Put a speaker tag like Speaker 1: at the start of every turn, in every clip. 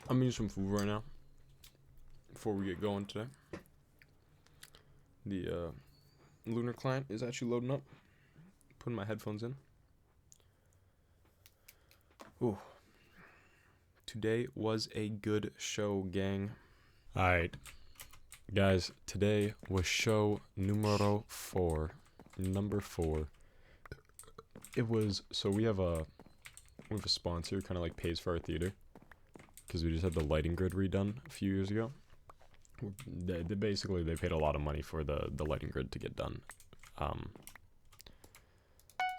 Speaker 1: I'm eating some food right now before we get going today. The lunar client is actually loading up. Putting my headphones in. Ooh. Today was a good show, gang. Alright. Guys, today was show numero 4. Number 4. It was, so we have a sponsor who kind of like pays for our theater. Because we just had the lighting grid redone a few years ago. They basically, they paid a lot of money for the lighting grid to get done.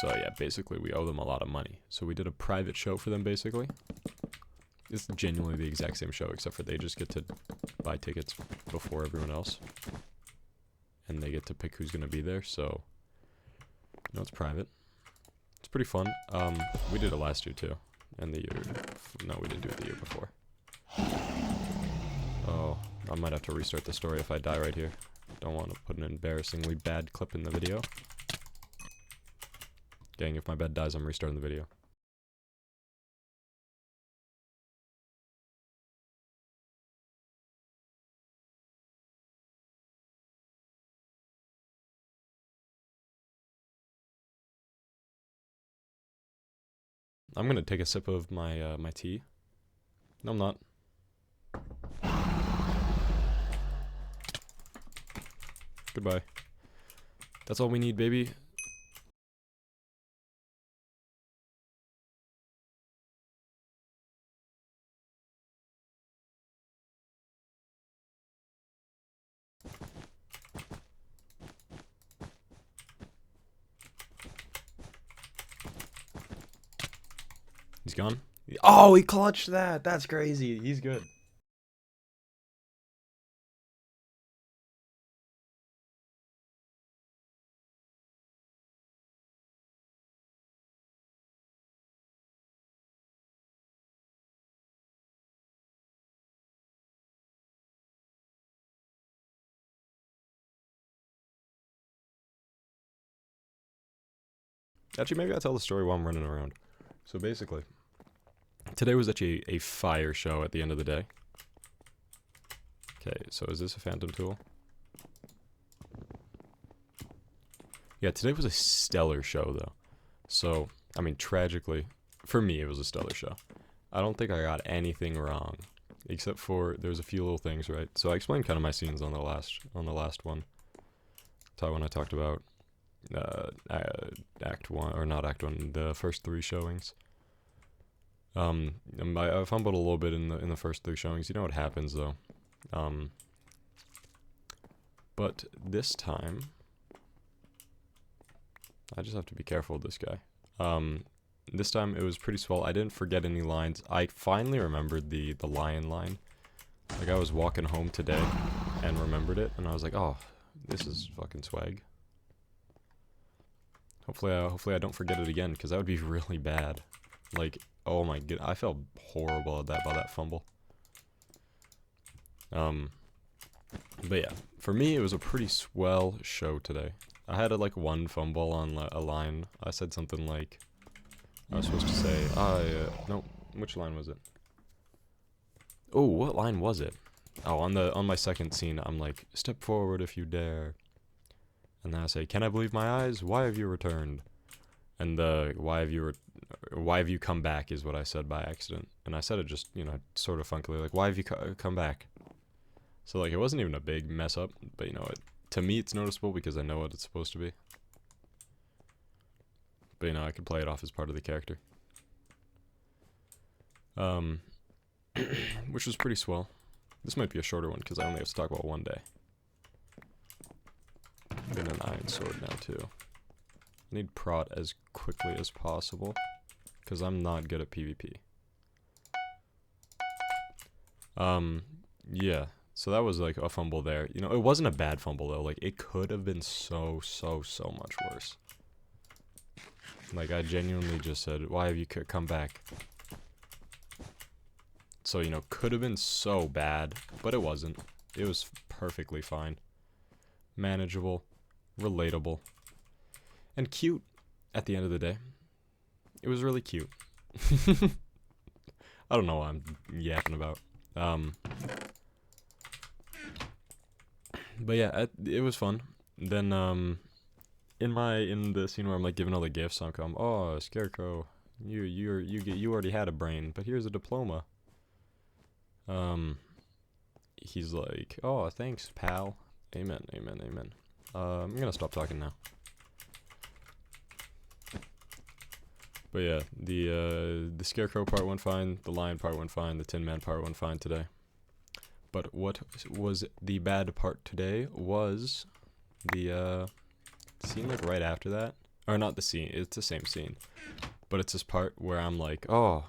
Speaker 1: So yeah, basically we owe them a lot of money. So we did a private show for them, basically. It's genuinely the exact same show, except for they just get to buy tickets before everyone else. And they get to pick who's going to be there, so... No, it's private. It's pretty fun. We did it last year, too. And the year... No, we didn't do it the year before. Oh, I might have to restart the story if I die right here. Don't want to put an embarrassingly bad clip in the video. Gang, if my bed dies, I'm restarting the video. I'm gonna take a sip of my my tea. No, I'm not. Goodbye. That's all we need, baby. He's gone. Oh, he clutched that. That's crazy. He's good. Actually, maybe I'll tell the story while I'm running around. So basically, today was actually a fire show at the end of the day. Okay, so is this a phantom tool? Yeah, today was a stellar show, though. So, I mean, tragically, for me, it was a stellar show. I don't think I got anything wrong, except for there's a few little things, right? So I explained kind of my scenes on the last one. When I talked about Act 1, or not Act 1, the first 3 showings. I fumbled a little bit in the first 3 showings. You know what happens, though. But this time, I just have to be careful with this guy. This time it was pretty swell. I didn't forget any lines. I finally remembered the lion line. Like, I was walking home today and remembered it, and I was like, oh, this is fucking swag. Hopefully I don't forget it again, because that would be really bad. Like, oh my god, I felt horrible at that, by that fumble. But yeah, for me, it was a pretty swell show today. I had like one fumble on a line. I said something like, I was supposed to say, no, which line was it? Oh, what line was it? Oh, on my second scene, I'm like, step forward if you dare. And then I say, can I believe my eyes? Why have you returned? And the why have you come back is what I said by accident. And I said it just, you know, sort of funkily, like, why have you come back? So, like, it wasn't even a big mess up, but, you know, to me it's noticeable because I know what it's supposed to be. But, you know, I could play it off as part of the character. Which was pretty swell. This might be a shorter one because I only have to talk about one day. I'm getting an iron sword now, too. I need prot as quickly as possible, because I'm not good at PvP. Yeah, so that was like a fumble there. You know, it wasn't a bad fumble, though. Like, it could have been so much worse. Like, I genuinely just said, why have you come back? So, you know, could have been so bad, but it wasn't. It was perfectly fine. Manageable, relatable, and cute at the end of the day. It was really cute. I don't know what I'm yapping about. But yeah, it was fun. Then in the scene where I'm like giving all the gifts, I'm come, oh, Scarecrow, you already had a brain, but here's a diploma. He's like, oh, thanks, pal. Amen, amen, amen. I'm gonna stop talking now. But yeah, the Scarecrow part went fine, the Lion part went fine, the Tin Man part went fine today. But what was the bad part today was the scene like right after that. Or not the scene, it's the same scene. But it's this part where I'm like, oh.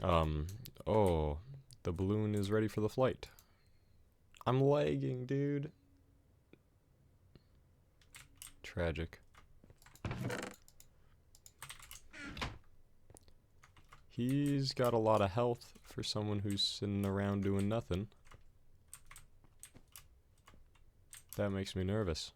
Speaker 1: Oh, the balloon is ready for the flight. I'm lagging, dude. Tragic. He's got a lot of health for someone who's sitting around doing nothing. That makes me nervous.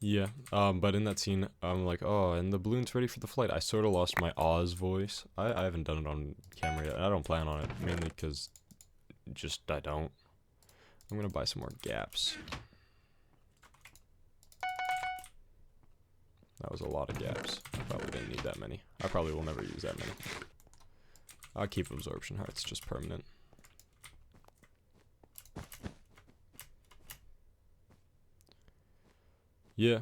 Speaker 1: Yeah, but in that scene, I'm like, oh, and the balloon's ready for the flight. I sort of lost my Oz voice. I haven't done it on camera yet. I don't plan on it, mainly because just I don't. I'm gonna buy some more gaps. That was a lot of gaps. I probably didn't need that many. I probably will never use that many. I'll keep absorption hearts, just permanent. Yeah,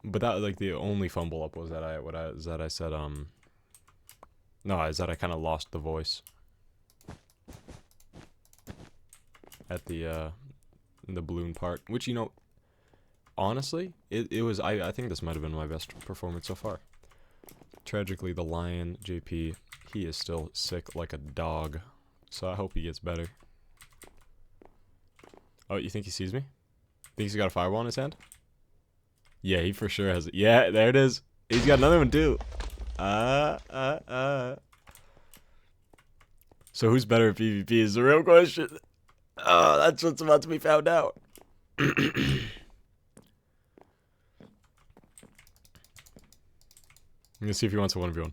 Speaker 1: but that like the only fumble up was that I said no, is that I kind of lost the voice at the balloon part, which, you know, honestly, it was I think this might have been my best performance so far. Tragically, the Lion JP, he is still sick like a dog, so I hope he gets better. Oh, you think he sees me? Think he's got a fireball in his hand? Yeah, he for sure has it. Yeah, there it is. He's got another one too. So who's better at PvP is the real question. Oh, that's what's about to be found out. I'm gonna see if he wants a 1v1.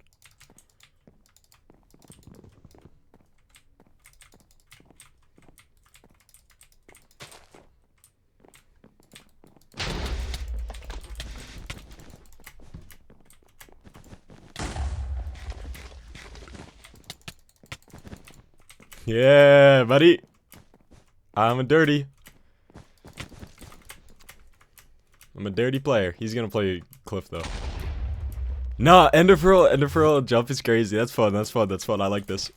Speaker 1: Yeah, buddy. I'm a dirty player. He's gonna play Cliff though. Nah, Ender Pearl jump is crazy. That's fun. I like this.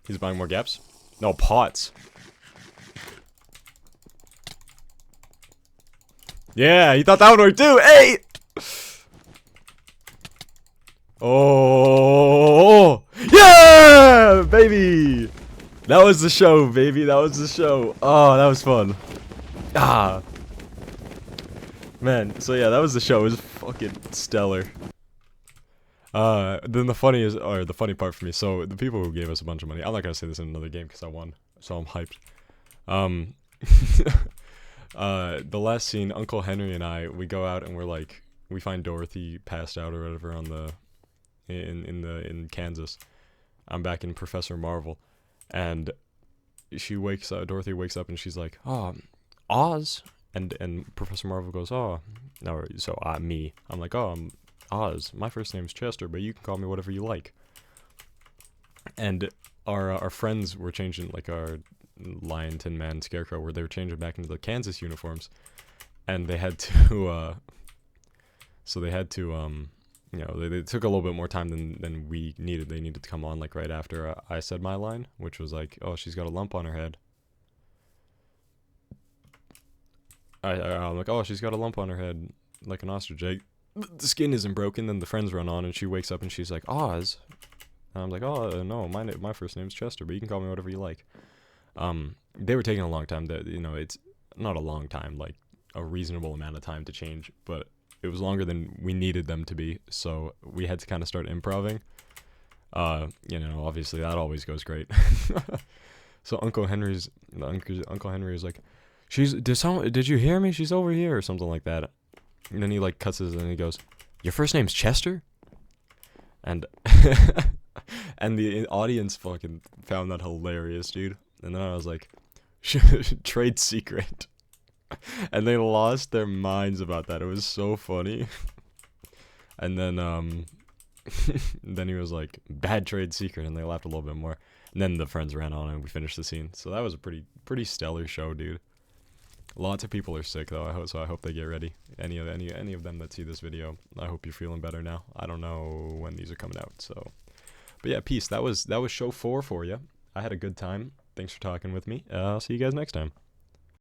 Speaker 1: He's buying more gaps? No, pots. Yeah, he thought that would work too. Hey! Oh, yeah, baby. That was the show, baby. That was the show. Oh, that was fun. Ah. Man, so yeah, that was the show. It was fucking stellar. Then the funny part for me, so the people who gave us a bunch of money, I'm not gonna say this in another game because I won, so I'm hyped. The last scene, Uncle Henry and I, we go out and we're like, we find Dorothy passed out or whatever on the, in Kansas. I'm back in Professor Marvel, and she wakes up, Dorothy wakes up and she's like, oh, Oz, and Professor Marvel goes, oh, no, so me, I'm like, oh, I'm Oz, my first name's Chester, but you can call me whatever you like. And our friends were changing, like our Lion, Tin Man, Scarecrow, where they were changing back into the Kansas uniforms, and they had to so they had to you know, they took a little bit more time than we needed. They needed to come on like right after I said my line, which was like, oh, she's got a lump on her head. I'm like, oh, she's got a lump on her head like an ostrich egg. The skin isn't broken. Then the friends run on and she wakes up and she's like, Oz. And I'm like, oh, no, my first name's Chester, but you can call me whatever you like. They were taking a long time. That, you know, it's not a long time, like a reasonable amount of time to change, but it was longer than we needed them to be, so we had to kind of start improvising. You know, obviously that always goes great. So Uncle Henry was like, did you hear me? She's over here, or something like that. And then he like cuts his and he goes, your first name's Chester? And and the audience fucking found that hilarious, dude. And then I was like, trade secret. And they lost their minds about that. It was so funny. And then then he was like, bad trade secret, and they laughed a little bit more. And then the friends ran on and we finished the scene. So that was a pretty stellar show, dude. Lots of people are sick though. I hope they get ready. Any of them that see this video, I hope you're feeling better now. I don't know when these are coming out, so. But yeah, peace. That was show 4 for you. I had a good time. Thanks for talking with me. I'll see you guys next time.